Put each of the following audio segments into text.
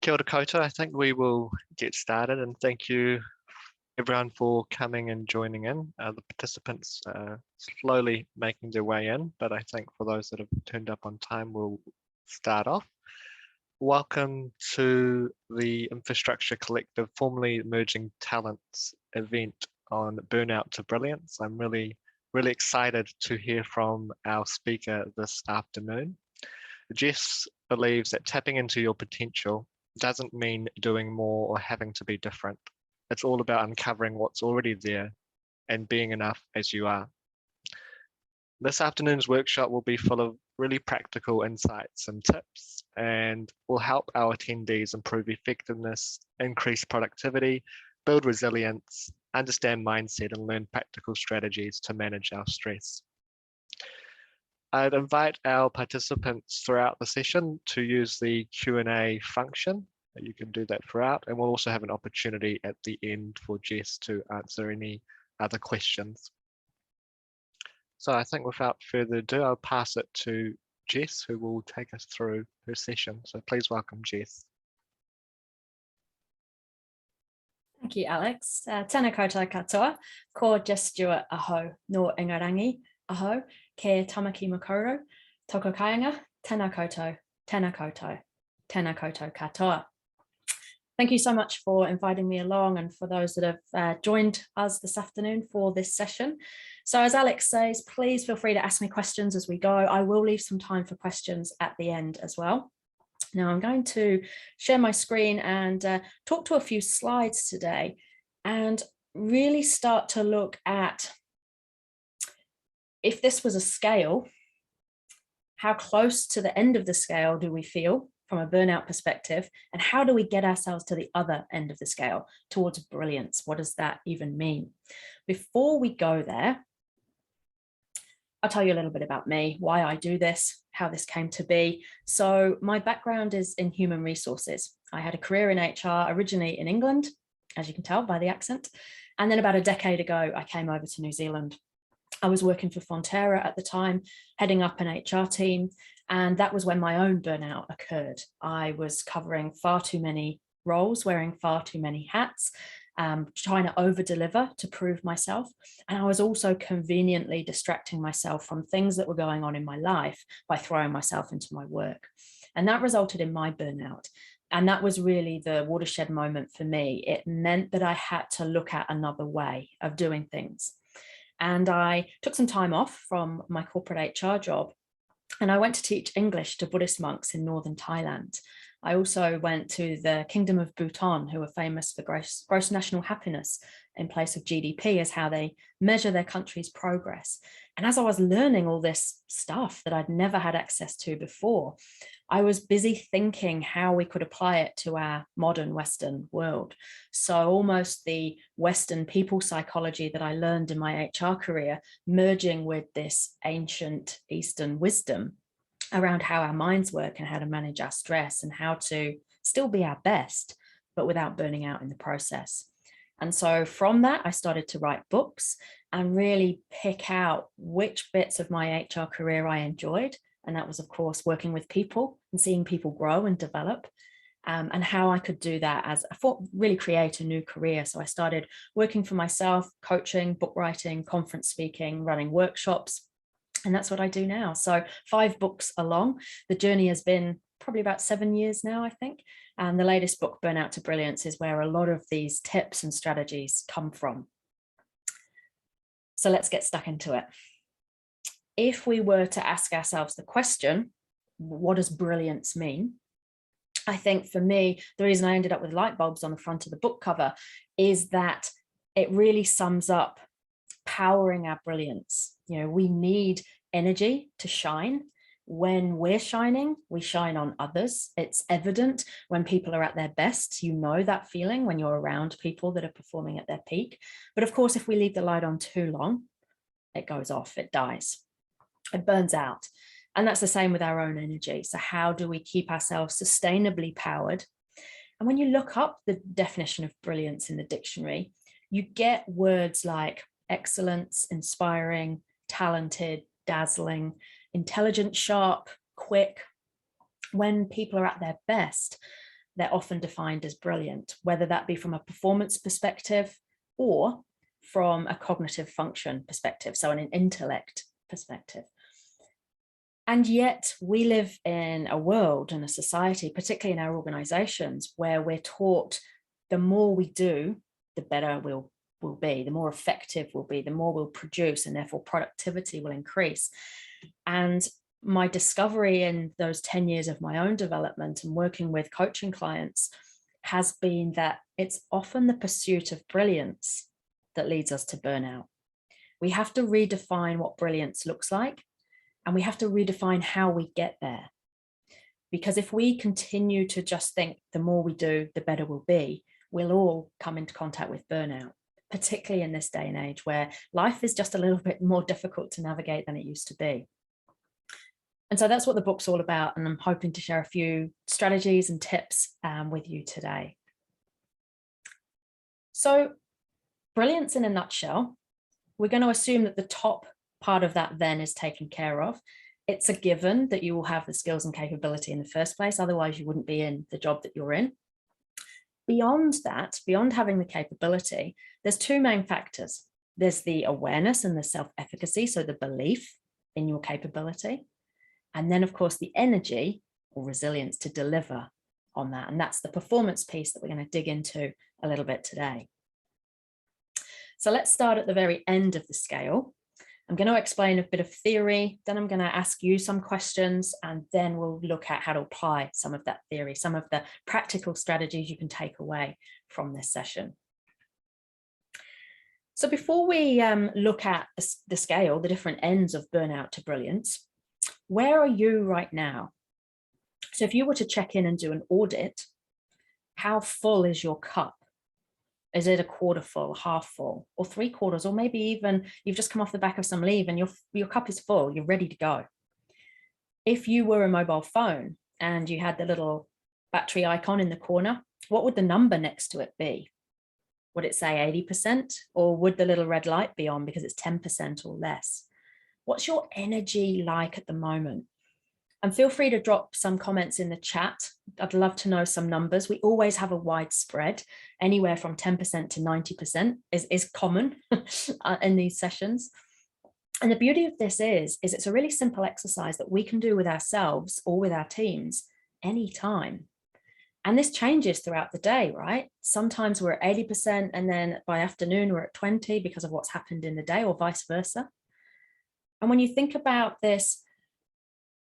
Kia ora koutou. I think we will get started, and thank you everyone for coming and joining in. The participants slowly making their way in, but I think for those that have turned up on time, we'll start off. Welcome to the Infrastructure Collective, formerly Emerging Talents event on Burnout to Brilliance. I'm really excited to hear from our speaker this afternoon. Jess believes that tapping into your potential doesn't mean doing more or having to be different. It's all about uncovering what's already there and being enough as you are. This afternoon's workshop will be full of really practical insights and tips, and will help our attendees improve effectiveness, increase productivity, build resilience, understand mindset, and learn practical strategies to manage our stress. I'd invite our participants throughout the session to use the Q&A function. You can do that throughout, and we'll also have an opportunity at the end for Jess to answer any other questions. So I think without further ado, I'll pass it to Jess, who will take us through her session. So please welcome Jess. Thank you, Alex. Tēnā koutou katoa, ko Jess Stuart aho, no ingarangi aho, ke tamaki makoro, toko kaianga, tēnā koutou, tēnā koutou, tēnā koutou katoa. Thank you so much for inviting me along, and for those that have joined us this afternoon for this session. So as Alex says, please feel free to ask me questions as we go. I will leave some time for questions at the end as well. Now I'm going to share my screen and talk to a few slides today, and really start to look at, if this was a scale, how close to the end of the scale do we feel from a burnout perspective, and how do we get ourselves to the other end of the scale towards brilliance? What does that even mean? Before we go there, I'll tell you a little bit about me, why I do this, how this came to be. So my background is in human resources. I had a career in HR, originally in England, as you can tell by the accent. And then about a decade ago, I came over to New Zealand. I was working for Fonterra at the time, heading up an HR team. And that was when my own burnout occurred. I was covering far too many roles, wearing far too many hats, trying to over-deliver to prove myself. And I was also conveniently distracting myself from things that were going on in my life by throwing myself into my work. And that resulted in my burnout. And that was really the watershed moment for me. It meant that I had to look at another way of doing things. And I took some time off from my corporate HR job, and I went to teach English to Buddhist monks in northern Thailand. I also went to the Kingdom of Bhutan, who are famous for gross national happiness in place of GDP as how they measure their country's progress. And as I was learning all this stuff that I'd never had access to before, I was busy thinking how we could apply it to our modern Western world. So almost the Western people psychology that I learned in my HR career, merging with this ancient Eastern wisdom around how our minds work and how to manage our stress and how to still be our best, but without burning out in the process. And so from that, I started to write books and really pick out which bits of my HR career I enjoyed. And that was, of course, working with people and seeing people grow and develop, and how I could do that as really create a new career. So I started working for myself, coaching, book writing, conference speaking, running workshops. And that's what I do now. So 5 books along. The journey has been probably about 7 years now, I think. And the latest book, Burnout to Brilliance, is where a lot of these tips and strategies come from. So let's get stuck into it. If we were to ask ourselves the question, what does brilliance mean? I think for me, the reason I ended up with light bulbs on the front of the book cover is that it really sums up powering our brilliance. You know, we need energy to shine. When we're shining, we shine on others. It's evident when people are at their best. You know that feeling when you're around people that are performing at their peak. But of course, if we leave the light on too long, it goes off, it dies, it burns out. And that's the same with our own energy. So how do we keep ourselves sustainably powered? And when you look up the definition of brilliance in the dictionary, you get words like excellence, inspiring, talented, dazzling, intelligent, sharp, quick. When people are at their best, they're often defined as brilliant, whether that be from a performance perspective or from a cognitive function perspective, so an intellect perspective. And yet we live in a world and a society, particularly in our organizations, where we're taught the more we do, the better we'll be, the more effective we'll be, the more we'll produce, and therefore productivity will increase. And my discovery in those 10 years of my own development and working with coaching clients has been that it's often the pursuit of brilliance that leads us to burnout. We have to redefine what brilliance looks like, and we have to redefine how we get there. Because if we continue to just think the more we do, the better we'll be, we'll all come into contact with burnout, particularly in this day and age where life is just a little bit more difficult to navigate than it used to be. And so that's what the book's all about. And I'm hoping to share a few strategies and tips with you today. So brilliance in a nutshell, we're going to assume that the top part of that then is taken care of. It's a given that you will have the skills and capability in the first place. Otherwise, you wouldn't be in the job that you're in. Beyond that, beyond having the capability, there's two main factors. There's the awareness and the self-efficacy, so the belief in your capability. And then, of course, the energy or resilience to deliver on that. And that's the performance piece that we're going to dig into a little bit today. So let's start at the very end of the scale. I'm going to explain a bit of theory, then I'm going to ask you some questions, and then we'll look at how to apply some of that theory, some of the practical strategies you can take away from this session. So before we look at the scale, the different ends of burnout to brilliance, where are you right now? So if you were to check in and do an audit, how full is your cup? Is it a quarter full, half full, or 3/4, or maybe even you've just come off the back of some leave and your cup is full, you're ready to go? If you were a mobile phone and you had the little battery icon in the corner, what would the number next to it be? Would it say 80%, or would the little red light be on because it's 10% or less? What's your energy like at the moment? And feel free to drop some comments in the chat. I'd love to know some numbers. We always have a wide spread. Anywhere from 10% to 90% is common in these sessions. And the beauty of this is it's a really simple exercise that we can do with ourselves or with our teams anytime. And this changes throughout the day, right? Sometimes we're at 80% and then by afternoon we're at 20 because of what's happened in the day, or vice versa. And when you think about this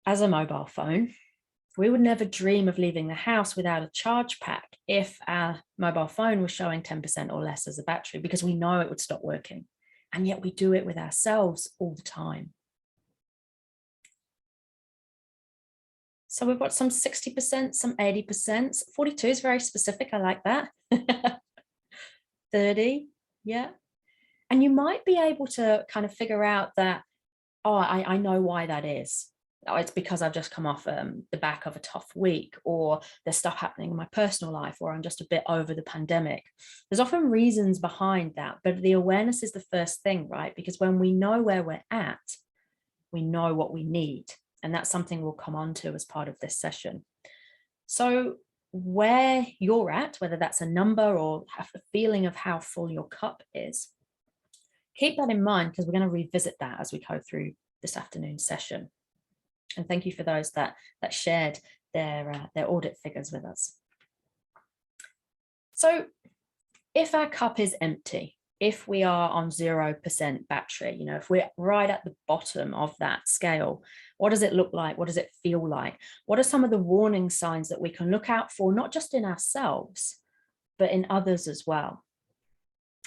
as a mobile phone, we would never dream of leaving the house without a charge pack if our mobile phone was showing 10% or less as a battery, because we know it would stop working. And yet we do it with ourselves all the time. So we've got some 60%, some 80%. 42 is very specific. I like that. 30, yeah. And you might be able to kind of figure out that, oh, I know why that is. Oh, it's because I've just come off the back of a tough week, or there's stuff happening in my personal life, or I'm just a bit over the pandemic. There's often reasons behind that, but the awareness is the first thing, right? Because when we know where we're at, we know what we need. And that's something we'll come on to as part of this session. So where you're at, whether that's a number or have a feeling of how full your cup is, keep that in mind, because we're going to revisit that as we go through this afternoon's session. And thank you for those that shared their audit figures with us. So if our cup is empty, if we are on 0% battery, if we're right at the bottom of that scale, what does it look like? What does it feel like? What are some of the warning signs that we can look out for, not just in ourselves, but in others as well?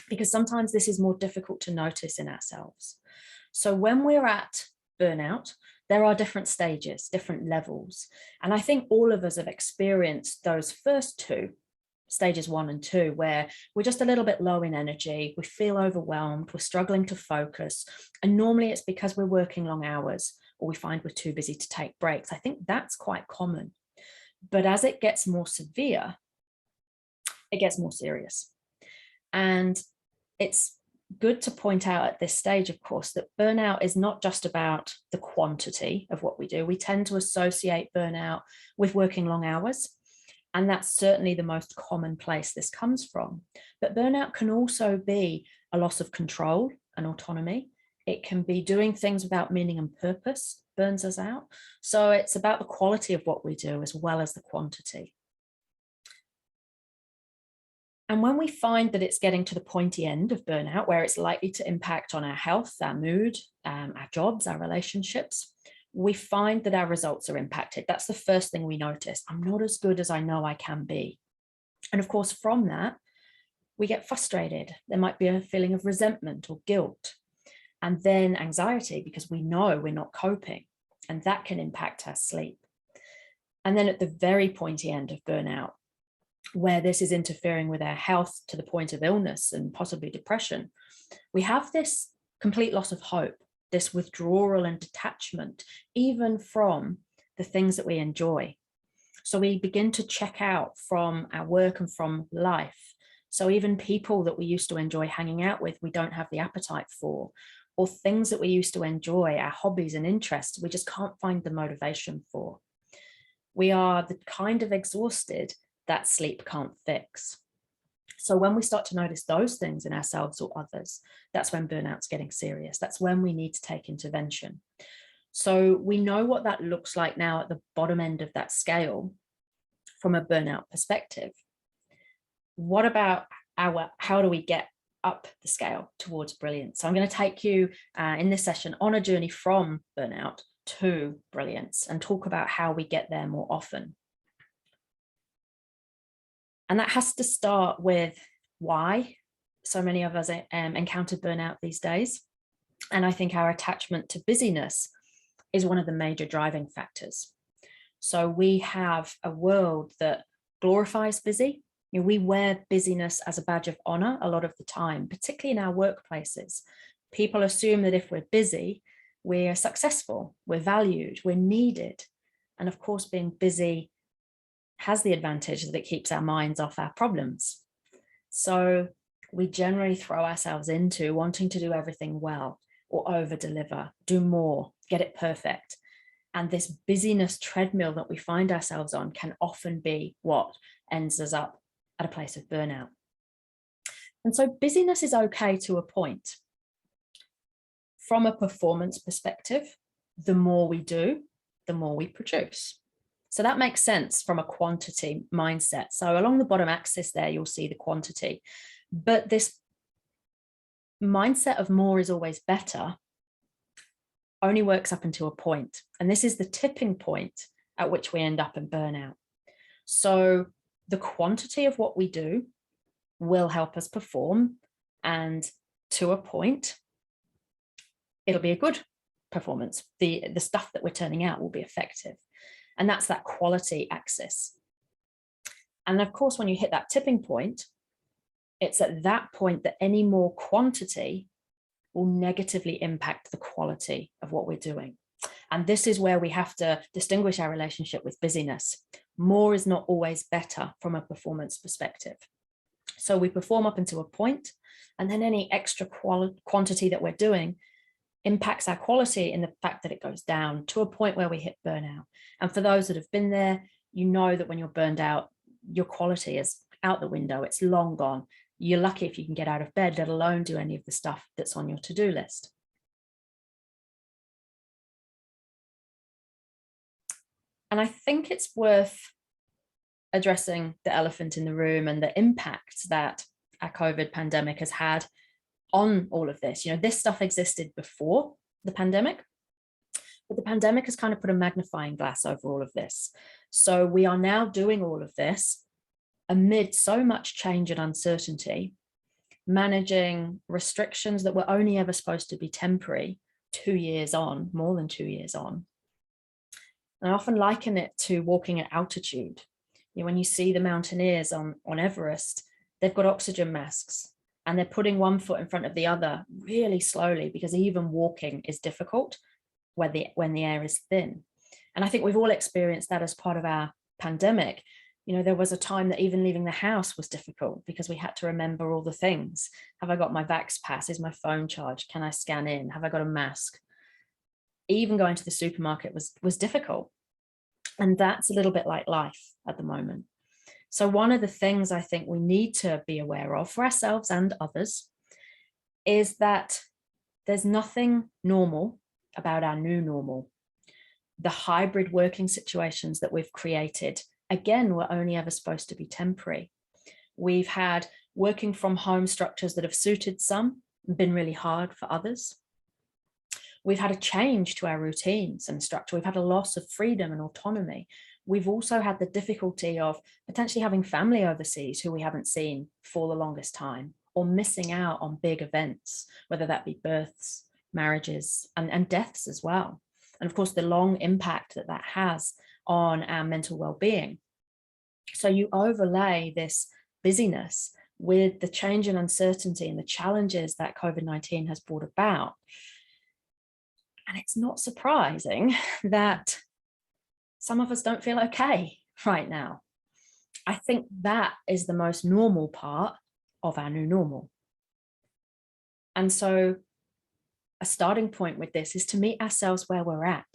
Because sometimes this is more difficult to notice in ourselves. So when we're at burnout, there are different stages, different levels. And I think all of us have experienced those first two, stages 1 and 2, where we're just a little bit low in energy, we feel overwhelmed, we're struggling to focus. And normally it's because we're working long hours, or we find we're too busy to take breaks. I think that's quite common. But as it gets more severe, it gets more serious. And it's good to point out at this stage, of course, that burnout is not just about the quantity of what we do. We tend to associate burnout with working long hours. And that's certainly the most common place this comes from. But burnout can also be a loss of control and autonomy. It can be doing things without meaning and purpose, burns us out. So it's about the quality of what we do as well as the quantity. And when we find that it's getting to the pointy end of burnout, where it's likely to impact on our health, our mood, our jobs, our relationships, we find that our results are impacted. That's the first thing we notice. I'm not as good as I know I can be. And of course, from that, we get frustrated. There might be a feeling of resentment or guilt, and then anxiety because we know we're not coping, and that can impact our sleep. And then at the very pointy end of burnout, where this is interfering with our health to the point of illness and possibly depression, we have this complete loss of hope, this withdrawal and detachment, even from the things that we enjoy. So we begin to check out from our work and from life. So even people that we used to enjoy hanging out with, we don't have the appetite for, or things that we used to enjoy, our hobbies and interests, we just can't find the motivation for. We are the kind of exhausted that sleep can't fix. So when we start to notice those things in ourselves or others, that's when burnout's getting serious. That's when we need to take intervention. So we know what that looks like now at the bottom end of that scale from a burnout perspective. What about how do we get up the scale towards brilliance? So I'm going to take you in this session on a journey from burnout to brilliance and talk about how we get there more often. And that has to start with why so many of us encounter burnout these days. And I think our attachment to busyness is one of the major driving factors. So we have a world that glorifies busy. You know, we wear busyness as a badge of honor a lot of the time, particularly in our workplaces. People assume that if we're busy, we're successful, we're valued, we're needed. And of course, being busy has the advantage that it keeps our minds off our problems. So we generally throw ourselves into wanting to do everything well or over deliver, do more, get it perfect. And this busyness treadmill that we find ourselves on can often be what ends us up at a place of burnout. And so busyness is okay to a point. From a performance perspective, the more we do, the more we produce. So that makes sense from a quantity mindset. So along the bottom axis there, you'll see the quantity. But this mindset of more is always better only works up until a point. And this is the tipping point at which we end up in burnout. So the quantity of what we do will help us perform. And to a point, it'll be a good performance. The stuff that we're turning out will be effective. And that's that quality axis. And of course, when you hit that tipping point, it's at that point that any more quantity will negatively impact the quality of what we're doing. And this is where we have to distinguish our relationship with busyness. More is not always better from a performance perspective. So we perform up until a point, and then any extra quantity that we're doing impacts our quality in the fact that it goes down to a point where we hit burnout. And for those that have been there, you know that when you're burned out, your quality is out the window. It's long gone. You're lucky if you can get out of bed, let alone do any of the stuff that's on your to-do list. And I think it's worth addressing the elephant in the room and the impact that our COVID pandemic has had on all of this. You know, this stuff existed before the pandemic, but the pandemic has kind of put a magnifying glass over all of this. So we are now doing all of this amid so much change and uncertainty, managing restrictions that were only ever supposed to be temporary 2 years on, more than 2 years on. And I often liken it to walking at altitude. You know, when you see the mountaineers on Everest, they've got oxygen masks and they're putting one foot in front of the other really slowly because even walking is difficult when the air is thin. And I think we've all experienced that as part of our pandemic. You know, there was a time that even leaving the house was difficult because we had to remember all the things. Have I got my Vax pass? Is my phone charged? Can I scan in? Have I got a mask? Even going to the supermarket was difficult. And that's a little bit like life at the moment. So one of the things I think we need to be aware of for ourselves and others is that there's nothing normal about our new normal. The hybrid working situations that we've created, again, were only ever supposed to be temporary. We've had working from home structures that have suited some and been really hard for others. We've had a change to our routines and structure. We've had a loss of freedom and autonomy. We've also had the difficulty of potentially having family overseas who we haven't seen for the longest time, or missing out on big events, whether that be births, marriages, and deaths as well. And of course, the long impact that that has on our mental well-being. So you overlay this busyness with the change and uncertainty and the challenges that COVID-19 has brought about. And it's not surprising that some of us don't feel okay right now. I think that is the most normal part of our new normal. And so a starting point with this is to meet ourselves where we're at.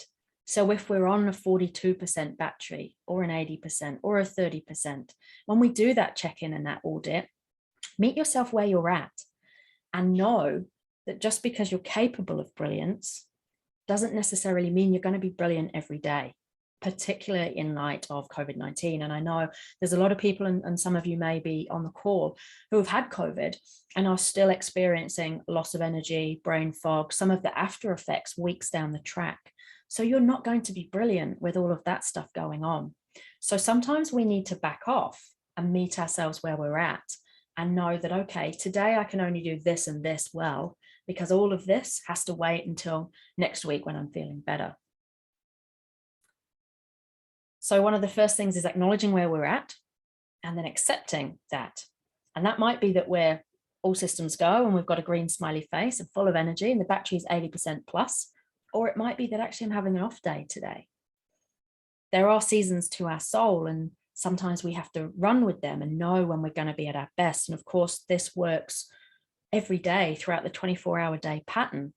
So if we're on a 42% battery or an 80% or a 30%, when we do that check-in and that audit, meet yourself where you're at and know that just because you're capable of brilliance doesn't necessarily mean you're going to be brilliant every day, particularly in light of COVID-19. And I know there's a lot of people, and some of you may be on the call, who have had COVID and are still experiencing loss of energy, brain fog, some of the after effects weeks down the track. So you're not going to be brilliant with all of that stuff going on. So sometimes we need to back off and meet ourselves where we're at and know that, okay, today I can only do this and this well, because all of this has to wait until next week when I'm feeling better. So one of the first things is acknowledging where we're at and then accepting that. And that might be that we're all systems go and we've got a green smiley face and full of energy and the battery is 80% plus, or it might be that actually I'm having an off day today. There are seasons to our soul, and sometimes we have to run with them and know when we're going to be at our best. And of course, this works every day throughout the 24-hour day pattern.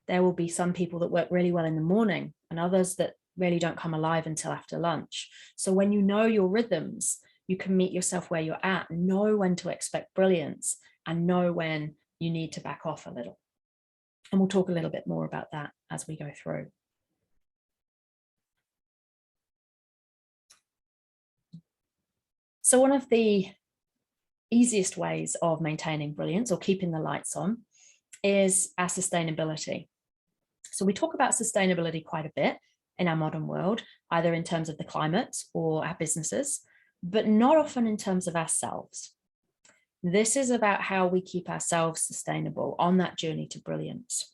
There will be some people that work really well in the morning and others that really don't come alive until after lunch. So when you know your rhythms, you can meet yourself where you're at, know when to expect brilliance, and know when you need to back off a little. And we'll talk a little bit more about that as we go through. So one of the easiest ways of maintaining brilliance or keeping the lights on is our sustainability. So we talk about sustainability quite a bit in our modern world, either in terms of the climate or our businesses, but not often in terms of ourselves. This is about how we keep ourselves sustainable on that journey to brilliance.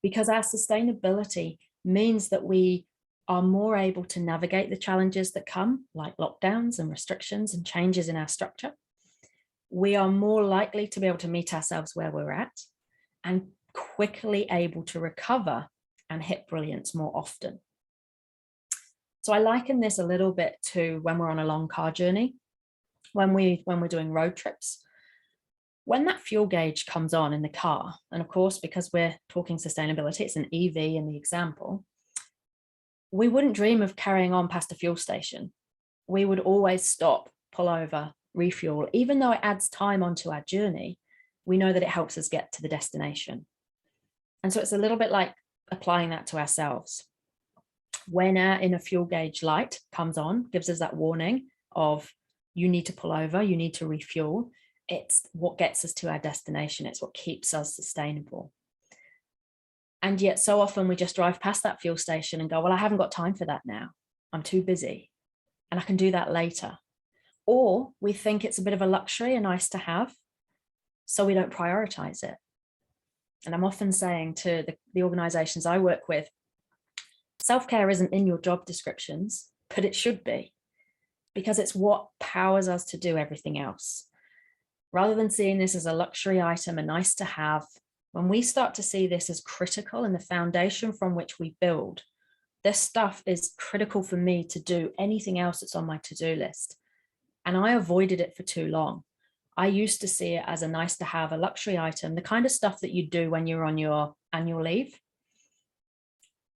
Because our sustainability means that we are more able to navigate the challenges that come, like lockdowns and restrictions and changes in our structure. We are more likely to be able to meet ourselves where we're at and quickly able to recover and hit brilliance more often. So I liken this a little bit to when we're on a long car journey, when we're doing road trips. When that fuel gauge comes on in the car, and of course, because we're talking sustainability, it's an EV in the example, we wouldn't dream of carrying on past a fuel station. We would always stop, pull over, refuel. Even though it adds time onto our journey, we know that it helps us get to the destination. And so it's a little bit like applying that to ourselves. When our inner fuel gauge light comes on, gives us that warning of you need to pull over, you need to refuel. It's what gets us to our destination. It's what keeps us sustainable. And yet so often we just drive past that fuel station and go, well, I haven't got time for that now. I'm too busy and I can do that later. Or we think it's a bit of a luxury and nice to have, so we don't prioritize it. And I'm often saying to the organizations I work with, self-care isn't in your job descriptions, but it should be, because it's what powers us to do everything else. Rather than seeing this as a luxury item, a nice to have, when we start to see this as critical and the foundation from which we build, this stuff is critical for me to do anything else that's on my to-do list. And I avoided it for too long. I used to see it as a nice to have, a luxury item, the kind of stuff that you do when you're on your annual leave.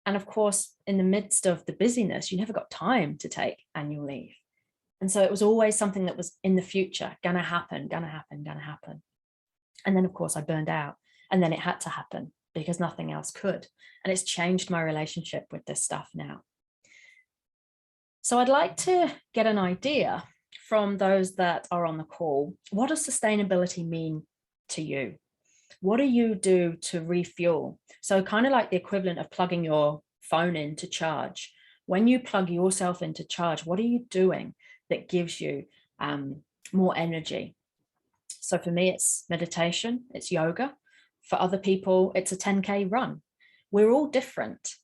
And of course, in the midst of the busyness, you never got time to take annual leave. And so it was always something that was in the future, gonna happen, gonna happen, gonna happen. And then of course I burned out, and then it had to happen because nothing else could. And it's changed my relationship with this stuff now. So I'd like to get an idea from those that are on the call. What does sustainability mean to you? What do you do to refuel? So kind of like the equivalent of plugging your phone in to charge. When you plug yourself into charge, what are you doing that gives you more energy? So for me, it's meditation, it's yoga. For other people, it's a 10K run. We're all different,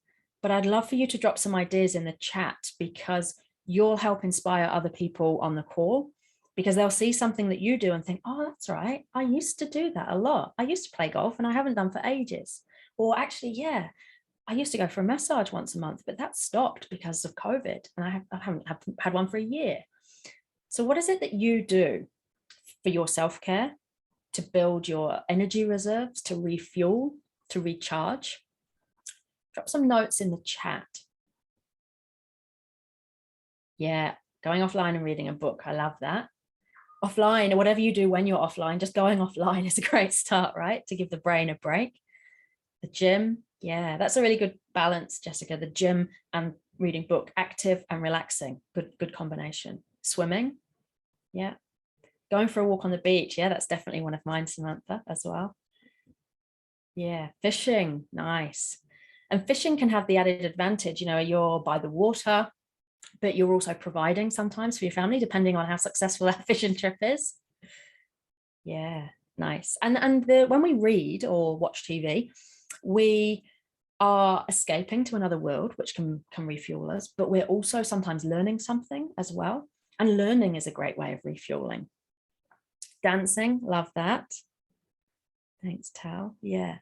but I'd love for you to drop some ideas in the chat, because you'll help inspire other people on the call, because they'll see something that you do and think, oh, that's right, I used to do that a lot. I used to play golf and I haven't done for ages. Or actually, yeah, I used to go for a massage once a month, but that stopped because of COVID, and I haven't had one for a year. So what is it that you do for your self-care, to build your energy reserves, to refuel, to recharge? Drop some notes in the chat. Yeah, going offline and reading a book. I love that. Offline, or whatever you do when you're offline, just going offline is a great start, right? To give the brain a break. The gym. Yeah, that's a really good balance, Jessica. The gym and reading book, active and relaxing. Good combination. Swimming. Yeah. Going for a walk on the beach. Yeah, that's definitely one of mine, Samantha, as well. Yeah. Fishing. Nice. And fishing can have the added advantage, you know, you're by the water, but you're also providing sometimes for your family, depending on how successful that fishing trip is. Yeah, nice. And when we read or watch TV, we are escaping to another world, which can refuel us, but we're also sometimes learning something as well. And learning is a great way of refueling. Dancing, love that. Thanks, Tal. Yeah.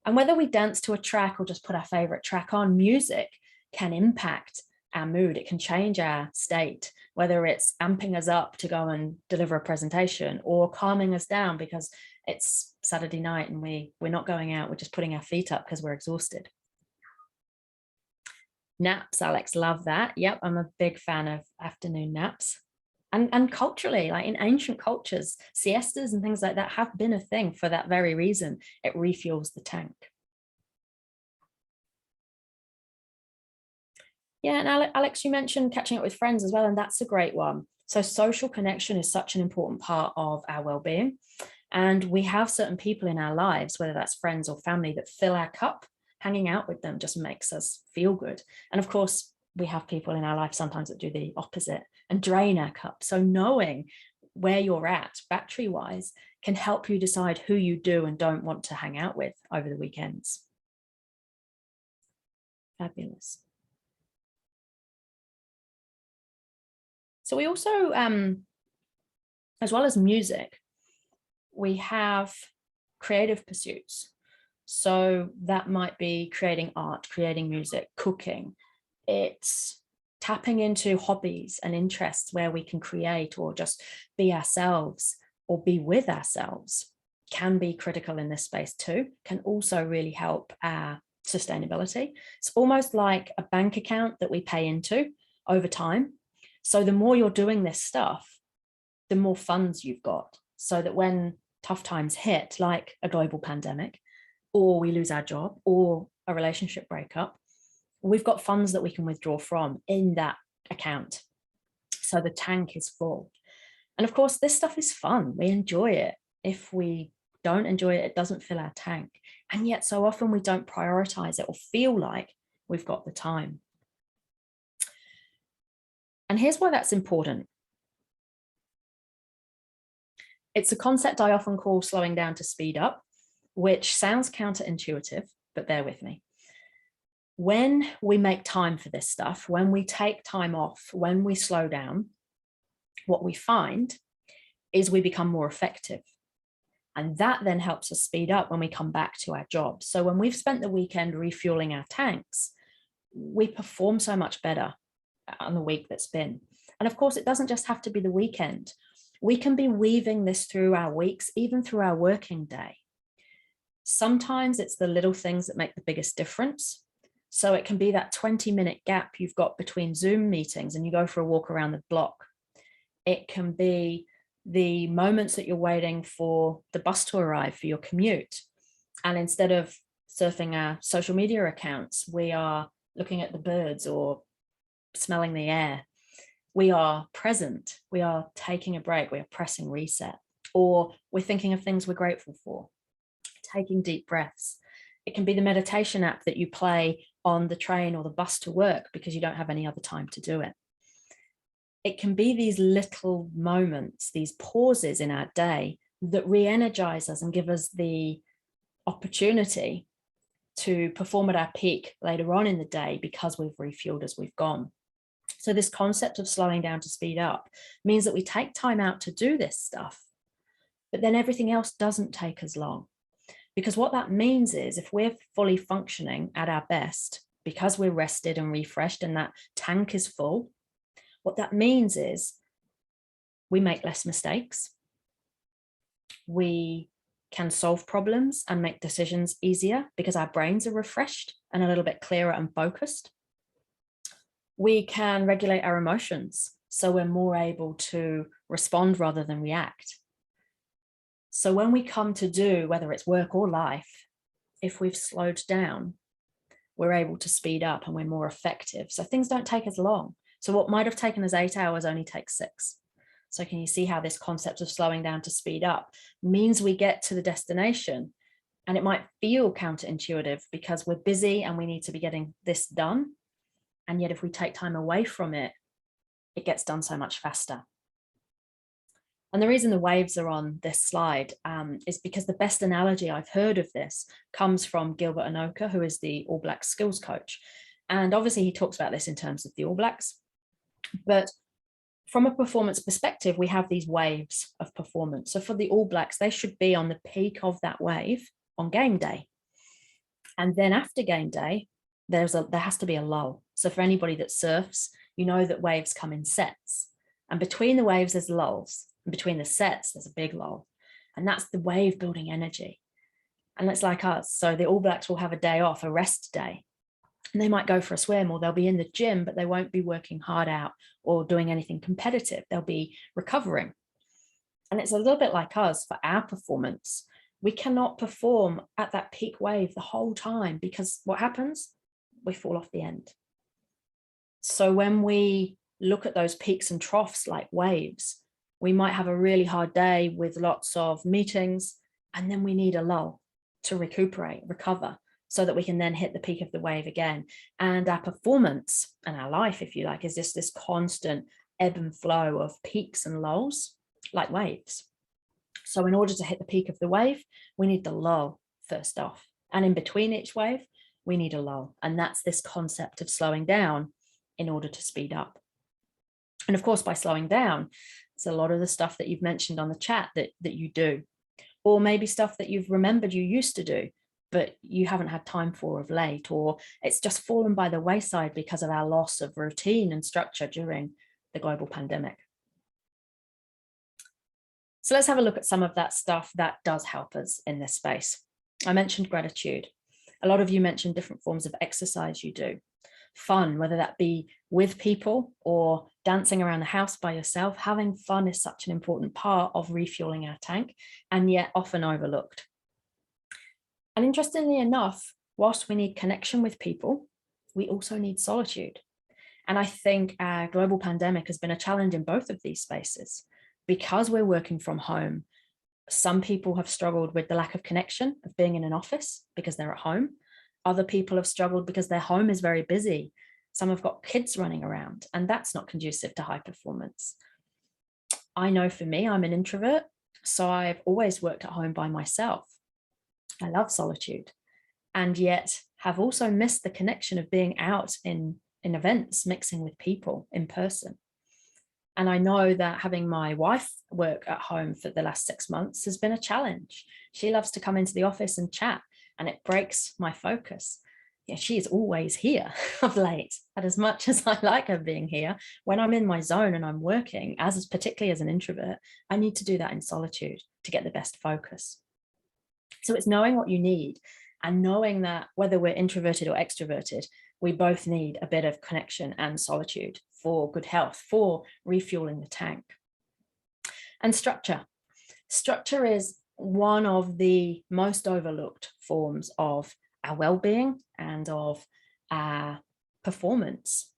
And whether we dance to a track or just put our favorite track on, music can impact our mood. It can change our state, whether it's amping us up to go and deliver a presentation, or calming us down because it's Saturday night and we're not going out, we're just putting our feet up because we're exhausted. Naps, Alex, love that. Yep, I'm a big fan of afternoon naps. And culturally, like in ancient cultures, siestas and things like that have been a thing for that very reason. It refuels the tank. Yeah, and Alex, you mentioned catching up with friends as well, and that's a great one. So social connection is such an important part of our well-being. And we have certain people in our lives, whether that's friends or family, that fill our cup. Hanging out with them just makes us feel good. And of course, we have people in our life sometimes that do the opposite and drain our cup. So knowing where you're at battery-wise can help you decide who you do and don't want to hang out with over the weekends. Fabulous. So we also, as well as music, we have creative pursuits. So that might be creating art, creating music, cooking. It's tapping into hobbies and interests where we can create or just be ourselves or be with ourselves. Can be critical in this space too, can also really help our sustainability. It's almost like a bank account that we pay into over time. So the more you're doing this stuff, the more funds you've got, so that when tough times hit, like a global pandemic, or we lose our job, or a relationship breakup, we've got funds that we can withdraw from in that account. So the tank is full. And of course, this stuff is fun. We enjoy it. If we don't enjoy it, it doesn't fill our tank. And yet so often we don't prioritize it or feel like we've got the time. And here's why that's important. It's a concept I often call slowing down to speed up, which sounds counterintuitive, but bear with me. When we make time for this stuff, when we take time off, when we slow down, what we find is we become more effective. And that then helps us speed up when we come back to our jobs. So when we've spent the weekend refueling our tanks, we perform so much better on the week that's been. And of course, it doesn't just have to be the weekend. We can be weaving this through our weeks, even through our working day. Sometimes it's the little things that make the biggest difference. So it can be that 20-minute gap you've got between Zoom meetings and you go for a walk around the block. It can be the moments that you're waiting for the bus to arrive for your commute. And instead of surfing our social media accounts, we are looking at the birds or smelling the air. We are present. We are taking a break. We are pressing reset. Or we're thinking of things we're grateful for, taking deep breaths. It can be the meditation app that you play on the train or the bus to work because you don't have any other time to do it. It can be these little moments, these pauses in our day that re-energize us and give us the opportunity to perform at our peak later on in the day because we've refueled as we've gone. So this concept of slowing down to speed up means that we take time out to do this stuff, but then everything else doesn't take as long. Because what that means is if we're fully functioning at our best, because we're rested and refreshed and that tank is full, what that means is we make less mistakes. We can solve problems and make decisions easier because our brains are refreshed and a little bit clearer and focused. We can regulate our emotions, so we're more able to respond rather than react. So when we come to do, whether it's work or life, if we've slowed down, we're able to speed up and we're more effective. So things don't take as long. So what might have taken us 8 hours only takes 6. So can you see how this concept of slowing down to speed up means we get to the destination? And it might feel counterintuitive because we're busy and we need to be getting this done. And yet if we take time away from it, it gets done so much faster. And the reason the waves are on this slide is because the best analogy I've heard of this comes from Gilbert Anoka, who is the All Blacks skills coach. And obviously he talks about this in terms of the All Blacks. But from a performance perspective, we have these waves of performance. So for the All Blacks, they should be on the peak of that wave on game day. And then after game day, there has to be a lull. So for anybody that surfs, you know that waves come in sets. And between the waves, there's lulls. And between the sets, there's a big lull. And that's the wave building energy. And it's like us. So the All Blacks will have a day off, a rest day. And they might go for a swim or they'll be in the gym, but they won't be working hard out or doing anything competitive. They'll be recovering. And it's a little bit like us for our performance. We cannot perform at that peak wave the whole time because what happens? We fall off the end. So when we look at those peaks and troughs like waves, we might have a really hard day with lots of meetings, and then we need a lull to recuperate, recover, so that we can then hit the peak of the wave again. And our performance and our life, if you like, is just this constant ebb and flow of peaks and lulls like waves. So in order to hit the peak of the wave, we need the lull first off. And in between each wave, we need a lull. And that's this concept of slowing down in order to speed up. And of course, by slowing down, it's a lot of the stuff that you've mentioned on the chat that you do, or maybe stuff that you've remembered you used to do, but you haven't had time for of late, or it's just fallen by the wayside because of our loss of routine and structure during the global pandemic. So let's have a look at some of that stuff that does help us in this space. I mentioned gratitude. A lot of you mentioned different forms of exercise you do. Fun, whether that be with people or dancing around the house by yourself. Having fun is such an important part of refueling our tank, and yet often overlooked. And interestingly enough, whilst we need connection with people, we also need solitude. And I think our global pandemic has been a challenge in both of these spaces. Because we're working from home, some people have struggled with the lack of connection of being in an office because they're at home. Other people have struggled because their home is very busy. Some have got kids running around, and that's not conducive to high performance. I know for me, I'm an introvert, so I've always worked at home by myself. I love solitude, and yet have also missed the connection of being out in events, mixing with people in person. And I know that having my wife work at home for the last 6 months has been a challenge. She loves to come into the office and chat, and it breaks my focus. Yeah, she is always here of late, but as much as I like her being here, when I'm in my zone and I'm working, particularly as an introvert, I need to do that in solitude to get the best focus. So it's knowing what you need and knowing that whether we're introverted or extroverted, we both need a bit of connection and solitude for good health, for refueling the tank. And structure. Structure is one of the most overlooked forms of our well-being and of our performance.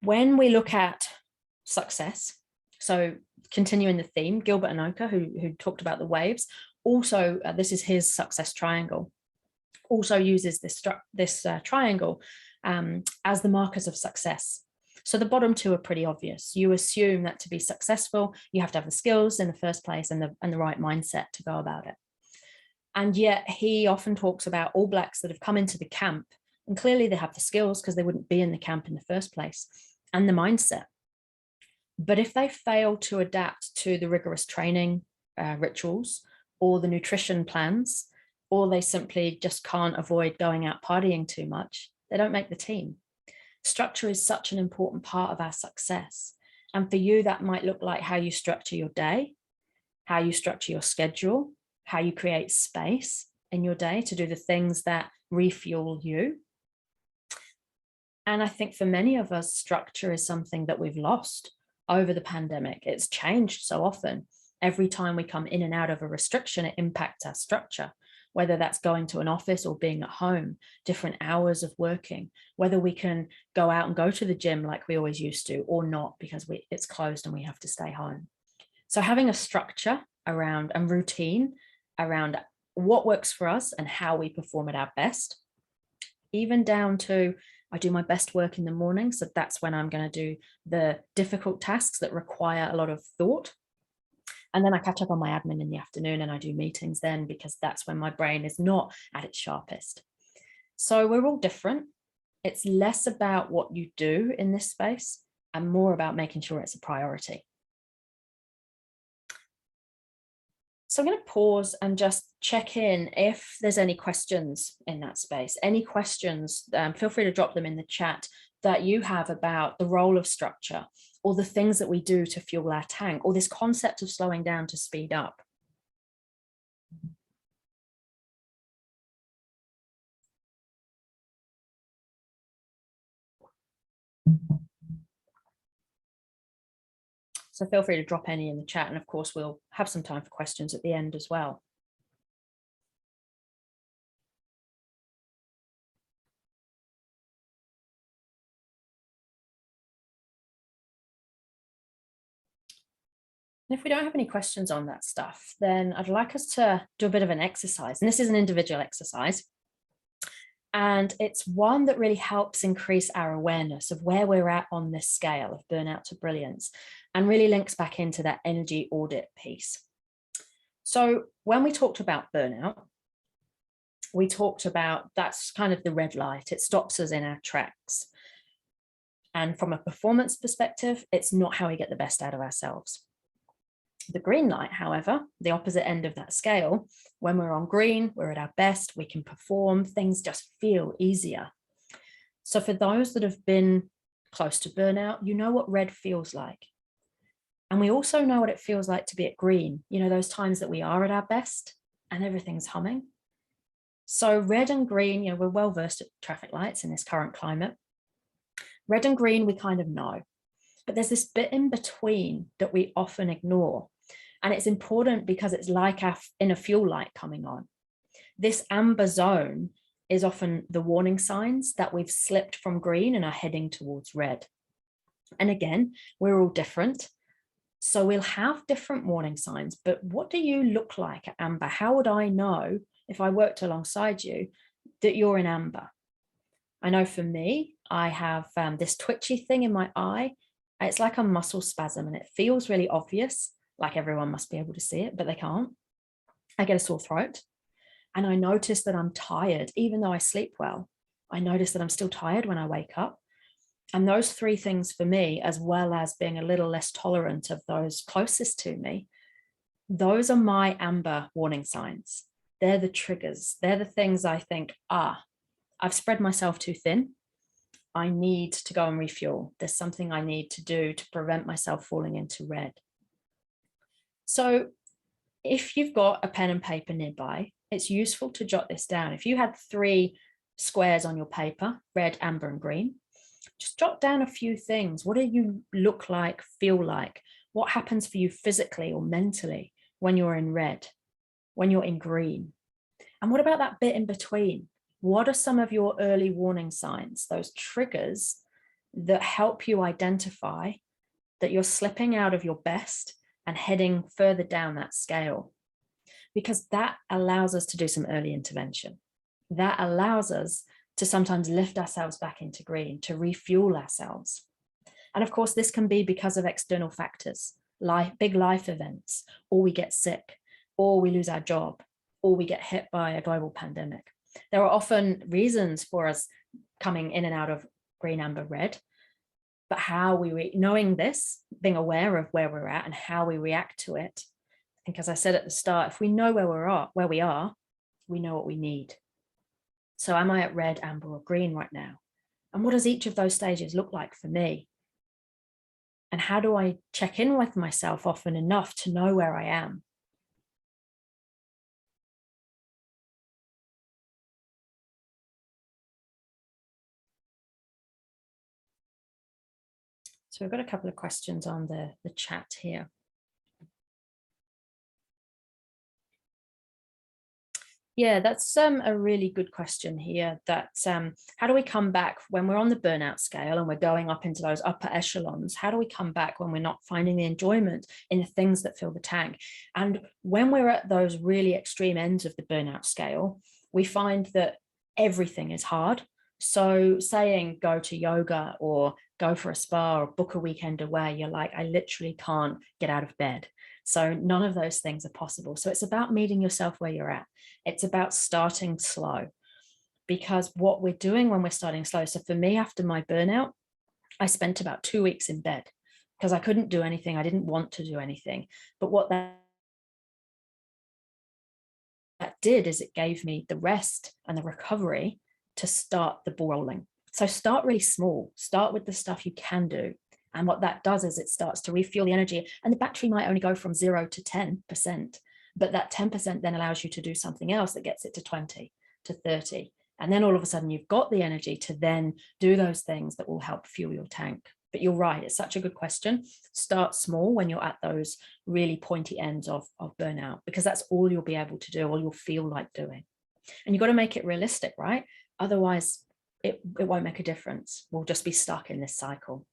When we look at success, so continuing the theme, Gilbert Anoka, who talked about the waves, also, this is his success triangle, also uses this triangle as the markers of success. So the bottom two are pretty obvious. You assume that to be successful, you have to have the skills in the first place and the right mindset to go about it. And yet he often talks about All Blacks that have come into the camp, and clearly they have the skills because they wouldn't be in the camp in the first place, and the mindset. But if they fail to adapt to the rigorous training rituals or the nutrition plans, or they simply just can't avoid going out partying too much, they don't make the team. Structure is such an important part of our success. And for you, that might look like how you structure your day, how you structure your schedule, how you create space in your day to do the things that refuel you. And I think for many of us, structure is something that we've lost over the pandemic. It's changed so often. Every time we come in and out of a restriction, it impacts our structure, whether that's going to an office or being at home, different hours of working, whether we can go out and go to the gym like we always used to or not because it's closed and we have to stay home. So having a structure around and routine around what works for us and how we perform at our best, even down to I do my best work in the morning. So that's when I'm going to do the difficult tasks that require a lot of thought. And then I catch up on my admin in the afternoon and I do meetings then because that's when my brain is not at its sharpest. So we're all different. It's less about what you do in this space and more about making sure it's a priority. So I'm going to pause and just check in if there's any questions in that space. Any questions, feel free to drop them in the chat that you have about the role of structure or the things that we do to fuel our tank or this concept of slowing down to speed up. So feel free to drop any in the chat. And of course, we'll have some time for questions at the end as well. And if we don't have any questions on that stuff, then I'd like us to do a bit of an exercise. And this is an individual exercise. And it's one that really helps increase our awareness of where we're at on this scale of burnout to brilliance and really links back into that energy audit piece. So when we talked about burnout, we talked about that's kind of the red light. It stops us in our tracks. And from a performance perspective, it's not how we get the best out of ourselves. The green light, however, the opposite end of that scale, when we're on green, we're at our best, we can perform, things just feel easier. So for those that have been close to burnout, you know what red feels like. And we also know what it feels like to be at green, you know, those times that we are at our best and everything's humming. So red and green, you know, we're well versed at traffic lights in this current climate. Red and green, we kind of know. But there's this bit in between that we often ignore. And it's important because it's like our inner fuel light coming on. This amber zone is often the warning signs that we've slipped from green and are heading towards red. And again, we're all different. So we'll have different warning signs, but what do you look like at amber? How would I know if I worked alongside you that you're in amber? I know for me, I have this twitchy thing in my eye. It's like a muscle spasm and it feels really obvious, like everyone must be able to see it, but they can't. I get a sore throat and I notice that I'm tired, even though I sleep well. I notice that I'm still tired when I wake up. And those three things for me, as well as being a little less tolerant of those closest to me, those are my amber warning signs. They're the triggers. They're the things I think, I've spread myself too thin. I need to go and refuel. There's something I need to do to prevent myself falling into red. So if you've got a pen and paper nearby, it's useful to jot this down. If you had 3 squares on your paper, red, amber, and green, just jot down a few things. What do you look like, feel like? What happens for you physically or mentally when you're in red, when you're in green? And what about that bit in between? What are some of your early warning signs, those triggers that help you identify that you're slipping out of your best and heading further down that scale? Because that allows us to do some early intervention. That allows us to sometimes lift ourselves back into green, to refuel ourselves. And of course, this can be because of external factors, big life events, or we get sick, or we lose our job, or we get hit by a global pandemic. There are often reasons for us coming in and out of green, amber, red, but how knowing this, being aware of where we're at and how we react to it. I think, as I said at the start, if we know where we are, we know what we need. So am I at red, amber, or green right now? And what does each of those stages look like for me? And how do I check in with myself often enough to know where I am? So we've got a couple of questions on the chat here. Yeah, that's a really good question here. That how do we come back when we're on the burnout scale and we're going up into those upper echelons? How do we come back when we're not finding the enjoyment in the things that fill the tank? And when we're at those really extreme ends of the burnout scale, we find that everything is hard. So saying go to yoga or go for a spa or book a weekend away, you're like, I literally can't get out of bed. So none of those things are possible. So it's about meeting yourself where you're at. It's about starting slow, because what we're doing when we're starting slow. So for me, after my burnout, I spent about 2 weeks in bed because I couldn't do anything. I didn't want to do anything. But what that did is it gave me the rest and the recovery to start the ball rolling. So start really small, start with the stuff you can do. And what that does is it starts to refuel the energy, and the battery might only go from 0 to 10%, but that 10% then allows you to do something else that gets it to 20, to 30. And then all of a sudden you've got the energy to then do those things that will help fuel your tank. But you're right, it's such a good question. Start small when you're at those really pointy ends of burnout, because that's all you'll be able to do, all you'll feel like doing. And you've got to make it realistic, right? Otherwise, it won't make a difference. We'll just be stuck in this cycle.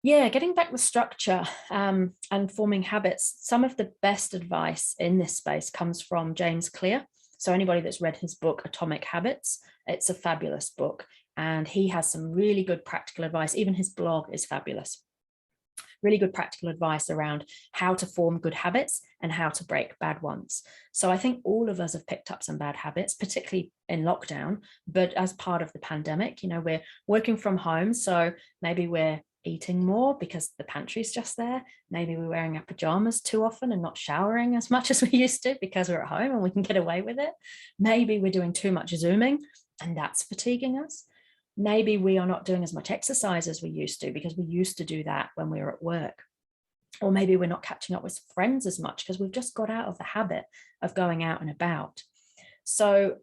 Yeah, getting back the structure and forming habits. Some of the best advice in this space comes from James Clear. So anybody that's read his book, Atomic Habits, it's a fabulous book. And he has some really good practical advice. Even his blog is fabulous. Really good practical advice around how to form good habits and how to break bad ones. So I think all of us have picked up some bad habits, particularly in lockdown, but as part of the pandemic, we're working from home. So maybe we're eating more because the pantry's just there. Maybe we're wearing our pajamas too often and not showering as much as we used to because we're at home and we can get away with it. Maybe we're doing too much Zooming and that's fatiguing us. Maybe we are not doing as much exercise as we used to because we used to do that when we were at work. Or maybe we're not catching up with friends as much because we've just got out of the habit of going out and about. So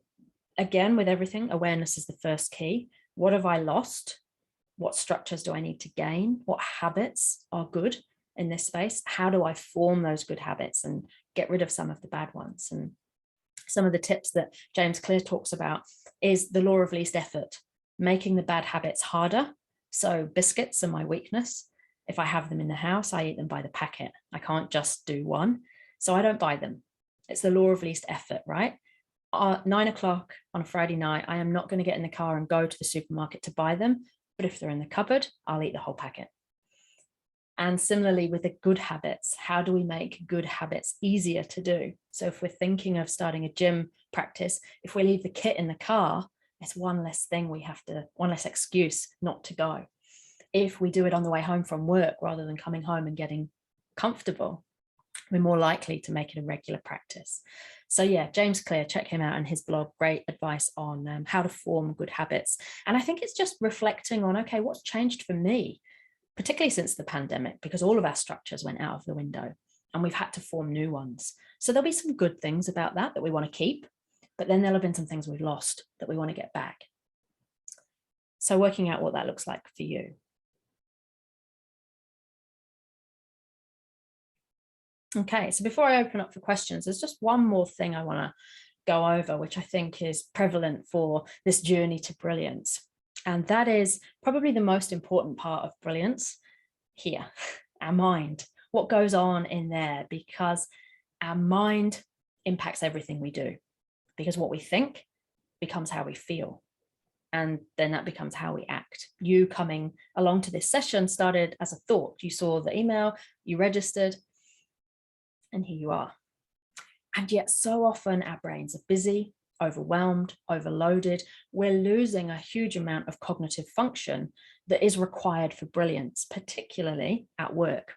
again, with everything, awareness is the first key. What have I lost? What structures do I need to gain? What habits are good in this space? How do I form those good habits and get rid of some of the bad ones? And some of the tips that James Clear talks about is the law of least effort, making the bad habits harder. So biscuits are my weakness. If I have them in the house, I eat them by the packet. I can't just do one. So I don't buy them. It's the law of least effort, right? 9 o'clock on a Friday night, I am not going to get in the car and go to the supermarket to buy them. But if they're in the cupboard, I'll eat the whole packet. And similarly with the good habits, how do we make good habits easier to do? So if we're thinking of starting a gym practice, if we leave the kit in the car, it's one less thing one less excuse not to go. If we do it on the way home from work rather than coming home and getting comfortable, we're more likely to make it a regular practice. So yeah, James Clear, check him out and his blog, great advice on how to form good habits. And I think it's just reflecting on, okay, what's changed for me, particularly since the pandemic, because all of our structures went out of the window and we've had to form new ones. So there'll be some good things about that we want to keep, but then there'll have been some things we've lost that we want to get back. So working out what that looks like for you. Okay, so before I open up for questions, there's just one more thing I want to go over, which I think is prevalent for this journey to brilliance. And that is probably the most important part of brilliance here, our mind, what goes on in there, because our mind impacts everything we do, because what we think becomes how we feel. And then that becomes how we act. You coming along to this session started as a thought. You saw the email, you registered, and here you are. And yet so often our brains are busy, overwhelmed, overloaded. We're losing a huge amount of cognitive function that is required for brilliance, particularly at work.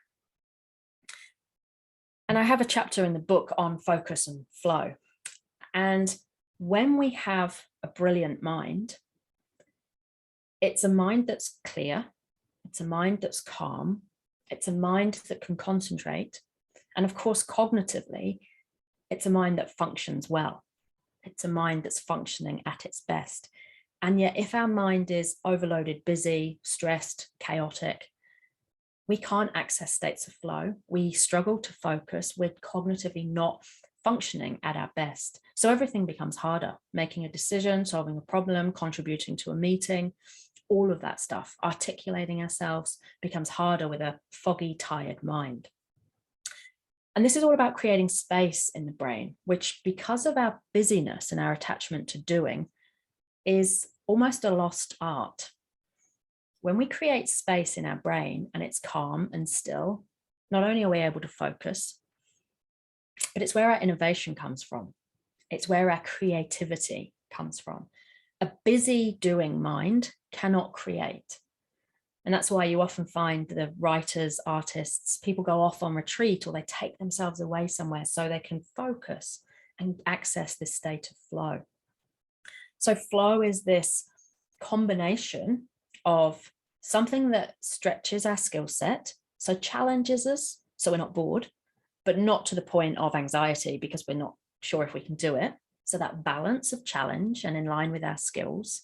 And I have a chapter in the book on focus and flow. And when we have a brilliant mind, it's a mind that's clear, it's a mind that's calm, it's a mind that can concentrate. And of course, cognitively, it's a mind that functions well. It's a mind that's functioning at its best. And yet if our mind is overloaded, busy, stressed, chaotic, we can't access states of flow. We struggle to focus. We're cognitively not functioning at our best. So everything becomes harder. Making a decision, solving a problem, contributing to a meeting, all of that stuff, articulating ourselves becomes harder with a foggy, tired mind. And this is all about creating space in the brain, which, because of our busyness and our attachment to doing, is almost a lost art. When we create space in our brain and it's calm and still, not only are we able to focus, but it's where our innovation comes from. It's where our creativity comes from. A busy doing mind cannot create. And that's why you often find the writers, artists, people go off on retreat or they take themselves away somewhere so they can focus and access this state of flow. So flow is this combination of something that stretches our skill set, so challenges us, so we're not bored, but not to the point of anxiety because we're not sure if we can do it. So that balance of challenge and in line with our skills.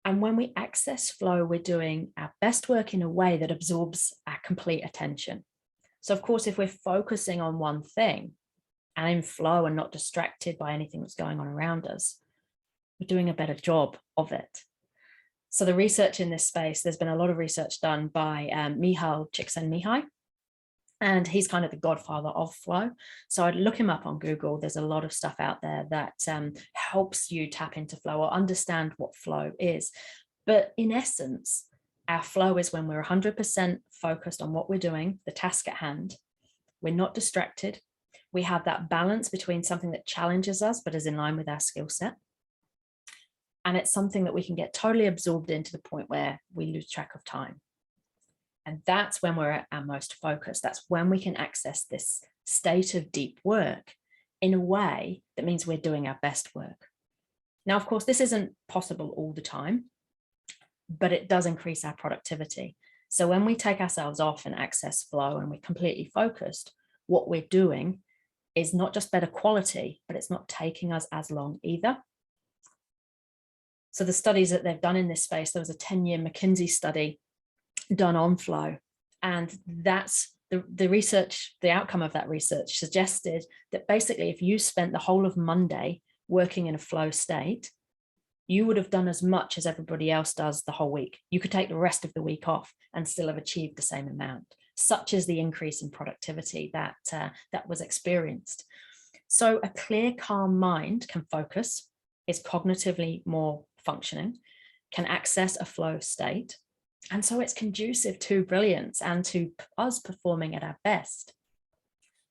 And when we access flow, we're doing our best work in a way that absorbs our complete attention. So of course, if we're focusing on one thing and in flow and not distracted by anything that's going on around us, we're doing a better job of it. So the research in this space, there's been a lot of research done by Mihaly Csikszentmihalyi, and he's kind of the godfather of flow. So I'd look him up on Google. There's a lot of stuff out there that helps you tap into flow or understand what flow is. But in essence, our flow is when we're 100% focused on what we're doing, the task at hand. We're not distracted. We have that balance between something that challenges us, but is in line with our skill set. And it's something that we can get totally absorbed in to the point where we lose track of time. And that's when we're at our most focused. That's when we can access this state of deep work in a way that means we're doing our best work. Now, of course, this isn't possible all the time, but it does increase our productivity. So when we take ourselves off and access flow and we're completely focused, what we're doing is not just better quality, but it's not taking us as long either. So the studies that they've done in this space, there was a 10-year McKinsey study done on flow. And that's the research, the outcome of that research suggested that basically if you spent the whole of Monday working in a flow state, you would have done as much as everybody else does the whole week. You could take the rest of the week off and still have achieved the same amount. Such is the increase in productivity that was experienced. So a clear, calm mind can focus, is cognitively more functioning, can access a flow state. And so it's conducive to brilliance and to us performing at our best.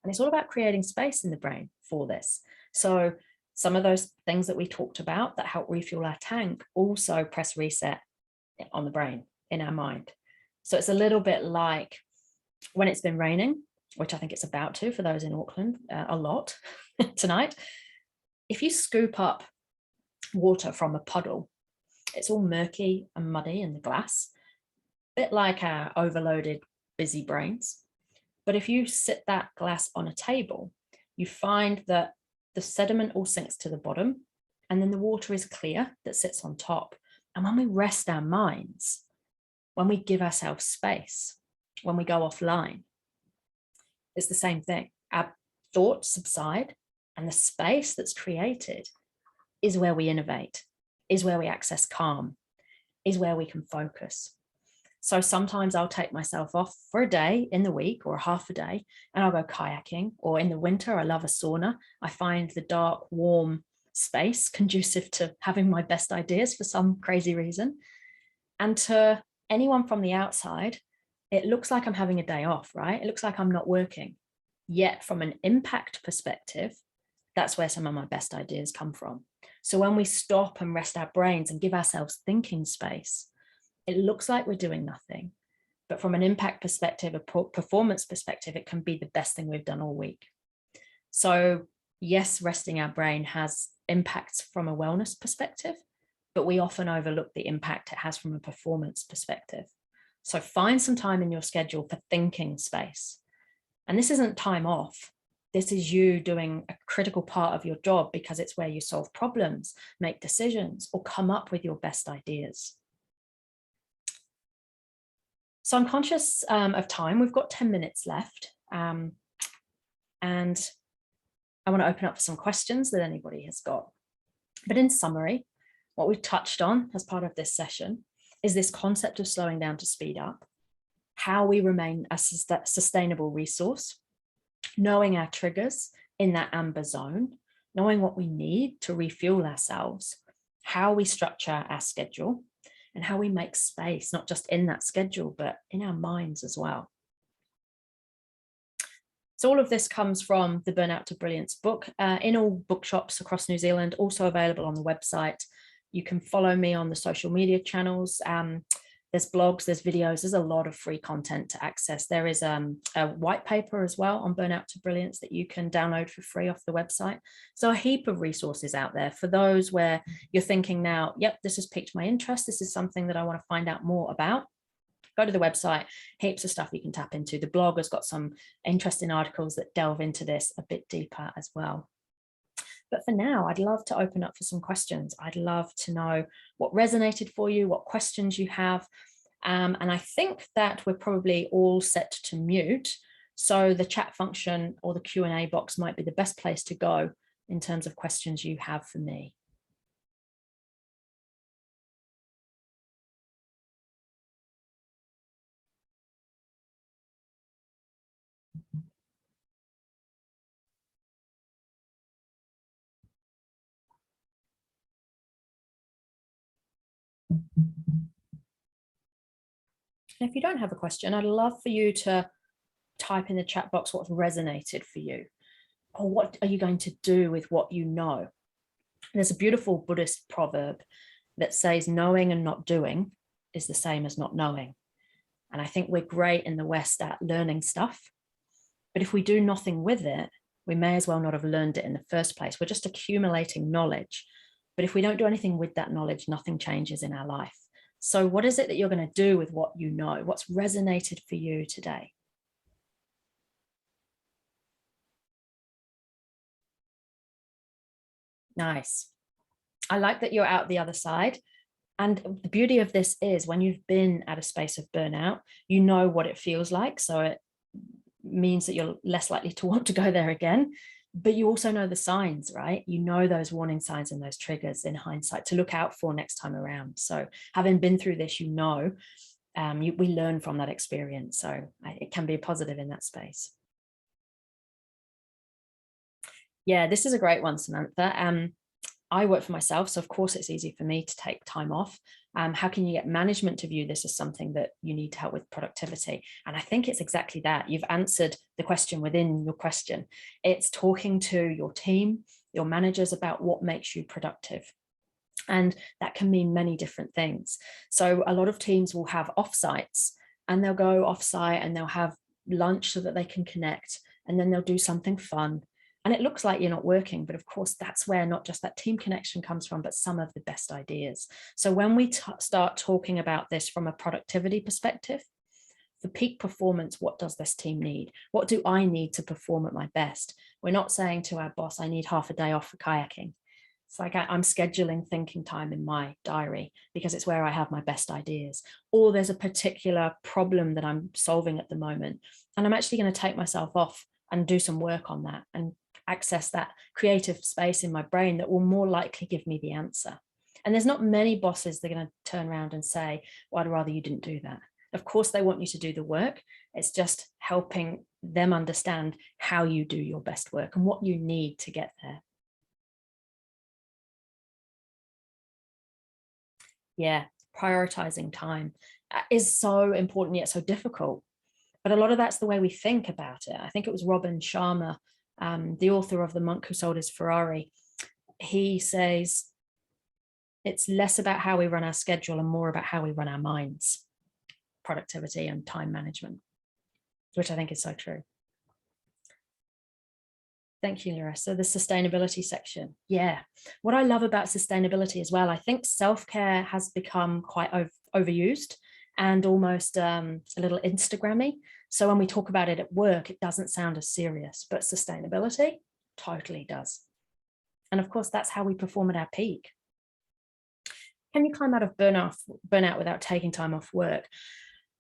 And it's all about creating space in the brain for this. So some of those things that we talked about that help refuel our tank also press reset on the brain, in our mind. So it's a little bit like when it's been raining, which I think it's about to for those in Auckland a lot tonight. If you scoop up water from a puddle, it's all murky and muddy in the glass, a bit like our overloaded, busy brains. But if you sit that glass on a table, you find that the sediment all sinks to the bottom, and then the water is clear that sits on top. And when we rest our minds, when we give ourselves space, when we go offline, It's the same thing. Our thoughts subside, and the space that's created is where we innovate, is where we access calm, is where we can focus. So sometimes I'll take myself off for a day in the week or half a day, and I'll go kayaking. Or in the winter, I love a sauna. I find the dark, warm space conducive to having my best ideas for some crazy reason. And to anyone from the outside, it looks like I'm having a day off, right? It looks like I'm not working. Yet from an impact perspective, that's where some of my best ideas come from. So when we stop and rest our brains and give ourselves thinking space, it looks like we're doing nothing. But from an impact perspective, a performance perspective, it can be the best thing we've done all week. So yes, resting our brain has impacts from a wellness perspective, but we often overlook the impact it has from a performance perspective. So find some time in your schedule for thinking space. And this isn't time off. This is you doing a critical part of your job because it's where you solve problems, make decisions, or come up with your best ideas. So I'm conscious of time. We've got 10 minutes left. And I want to open up for some questions that anybody has got. But in summary, what we've touched on as part of this session is this concept of slowing down to speed up, how we remain a sustainable resource, knowing our triggers in that amber zone, knowing what we need to refuel ourselves, how we structure our schedule, and how we make space, not just in that schedule, but in our minds as well. So all of this comes from the Burnout to Brilliance book, in all bookshops across New Zealand, also available on the website. You can follow me on the social media channels. There's blogs, there's videos, there's a lot of free content to access. There is a white paper as well on Burnout to Brilliance that you can download for free off the website. So a heap of resources out there for those where you're thinking now, yep, this has piqued my interest. This is something that I want to find out more about. Go to the website, heaps of stuff you can tap into. The blog has got some interesting articles that delve into this a bit deeper as well. But for now, I'd love to open up for some questions. I'd love to know what resonated for you, what questions you have. And I think that we're probably all set to mute. So the chat function or the Q&A box might be the best place to go in terms of questions you have for me. And if you don't have a question, I'd love for you to type in the chat box what's resonated for you, or what are you going to do with what you know. There's a beautiful Buddhist proverb that says knowing and not doing is the same as not knowing. And I think we're great in the West at learning stuff, but if we do nothing with it, we may as well not have learned it in the first place. We're just accumulating knowledge. But if we don't do anything with that knowledge, nothing changes in our life. So what is it that you're going to do with what you know? What's resonated for you today? Nice. I like that you're out the other side. And the beauty of this is when you've been at a space of burnout, you know what it feels like. So it means that you're less likely to want to go there again. But you also know the signs, right? You know those warning signs and those triggers in hindsight to look out for next time around. So having been through this, you know, we learn from that experience. So it can be positive in that space. Yeah, this is a great one, Samantha. I work for myself, so of course it's easy for me to take time off. How can you get management to view this as something that you need to help with productivity? And I think it's exactly that. You've answered the question within your question. It's talking to your team, your managers about what makes you productive. And that can mean many different things. So a lot of teams will have offsites, and they'll go offsite and they'll have lunch so that they can connect, and then they'll do something fun. And it looks like you're not working, but of course that's where not just that team connection comes from, but some of the best ideas. So when we start talking about this from a productivity perspective, for peak performance, what does this team need? What do I need to perform at my best? We're not saying to our boss, I need half a day off for kayaking. It's like I'm scheduling thinking time in my diary because it's where I have my best ideas. Or there's a particular problem that I'm solving at the moment, and I'm actually going to take myself off and do some work on that and access that creative space in my brain that will more likely give me the answer. And there's not many bosses that are going to turn around and say, well, I'd rather you didn't do that. Of course, they want you to do the work. It's just helping them understand how you do your best work and what you need to get there. Yeah, prioritizing time is so important yet so difficult. But a lot of that's the way we think about it. I think it was Robin Sharma, the author of The Monk Who Sold His Ferrari. He says, it's less about how we run our schedule and more about how we run our minds, productivity and time management, which I think is so true. Thank you, Laura. So the sustainability section. Yeah. What I love about sustainability as well, I think self-care has become quite overused and almost a little Instagrammy. So when we talk about it at work, it doesn't sound as serious, but sustainability totally does. And of course, that's how we perform at our peak. Can you climb out of burnout without taking time off work?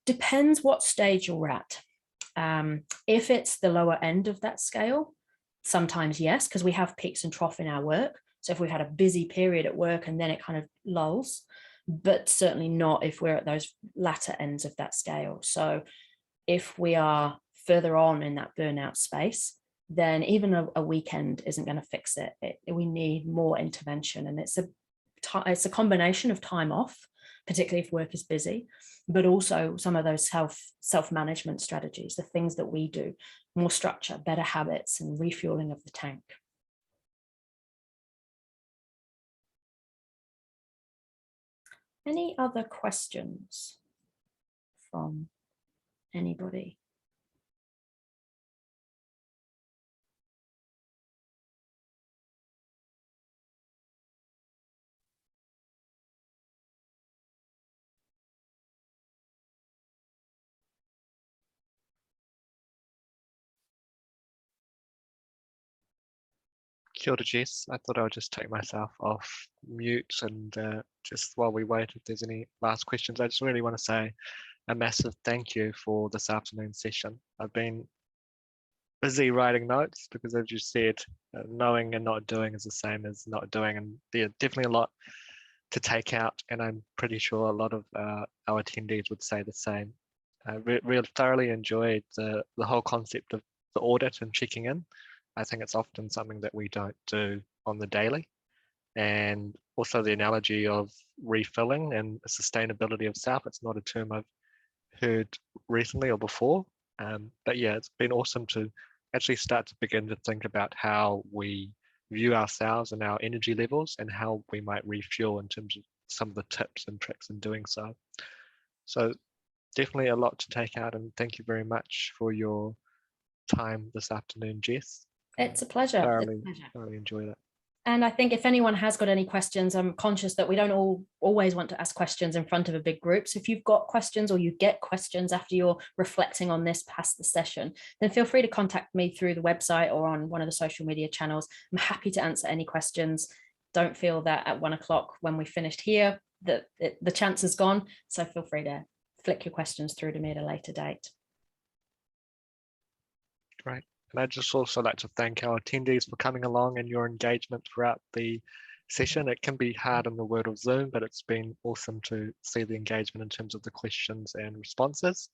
Depends what stage you're at. If it's the lower end of that scale, sometimes yes, because we have peaks and troughs in our work. So if we've had a busy period at work and then it kind of lulls, but certainly not if we're at those latter ends of that scale. So if we are further on in that burnout space, then even a weekend isn't going to fix it. We need more intervention, and it's a combination of time off, particularly if work is busy, but also some of those self-management strategies, the things that we do, more structure, better habits, and refueling of the tank. Any other questions from anybody? Kia ora, Jess. I thought I would just take myself off mute and just while we wait, if there's any last questions, I just really want to say a massive thank you for this afternoon session. I've been busy writing notes because, as you said, knowing and not doing is the same as not doing, and there's definitely a lot to take out, and I'm pretty sure a lot of our attendees would say the same. I really thoroughly enjoyed the whole concept of the audit and checking in. I think it's often something that we don't do on the daily, and also the analogy of refilling and sustainability of self. It's not a term I've heard recently or before, but yeah, it's been awesome to actually start to begin to think about how we view ourselves and our energy levels and how we might refuel in terms of some of the tips and tricks in doing so. So definitely a lot to take out, and thank you very much for your time this afternoon, Jess. It's a pleasure. Thoroughly enjoyed it. And I think if anyone has got any questions, I'm conscious that we don't always want to ask questions in front of a big group. So if you've got questions or you get questions after you're reflecting on this past the session, then feel free to contact me through the website or on one of the social media channels. I'm happy to answer any questions. Don't feel that at 1 o'clock when we finished here, that the chance is gone. So feel free to flick your questions through to me at a later date. Great. And I'd just also like to thank our attendees for coming along and your engagement throughout the session. It can be hard in the world of Zoom, but it's been awesome to see the engagement in terms of the questions and responses.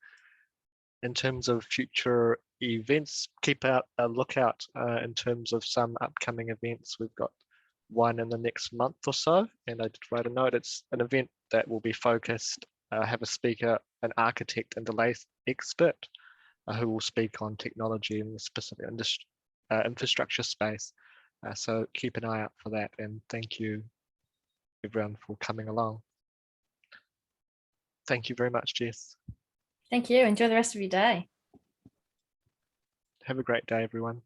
In terms of future events, keep a lookout in terms of some upcoming events. We've got one in the next month or so, and I did write a note. It's an event that will be focused, have a speaker, an architect and delay expert, who will speak on technology in the specific infrastructure space. So keep an eye out for that, and thank you everyone for coming along. Thank you very much, Jess. Thank you. Enjoy the rest of your day. Have a great day, everyone.